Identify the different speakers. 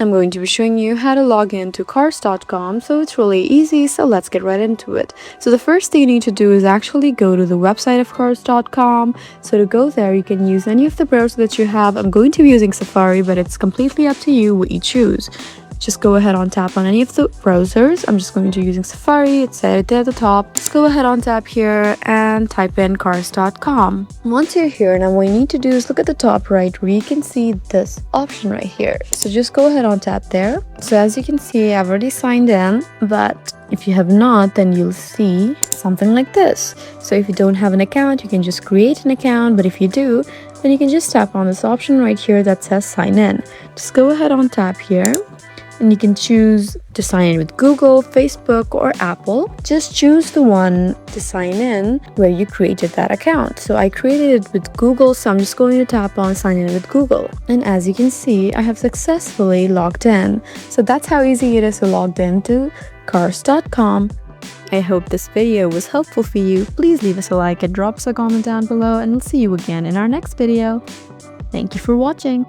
Speaker 1: I'm going to be showing you how to log in to cars.com, so it's really easy, so let's get right into it. So the first thing you need to do is actually go to the website of cars.com. So to go there, you can use any of the browsers that you have. I'm going to be using Safari, but it's completely up to you what you choose. Just go ahead on tap on any of the browsers. I'm just going to be using Safari. It's right at the top. Just go ahead on tap here and type in cars.com. Once you're here, now what you need to do is look at the top right where you can see this option right here. So just go ahead on tap there. So as you can see, I've already signed in, but if you have not, then you'll see something like this. So if you don't have an account, you can just create an account, but if you do, then you can just tap on this option right here that says sign in. Just go ahead on tap here. And you can choose to sign in with Google, Facebook, or Apple. Just choose the one to sign in where you created that account. So I created it with Google, so I'm just going to tap on sign in with Google. And as you can see, I have successfully logged in. So that's how easy it is to log into cars.com. I hope this video was helpful for you. Please leave us a like and drop us a comment down below, and we'll see you again in our next video. Thank you for watching.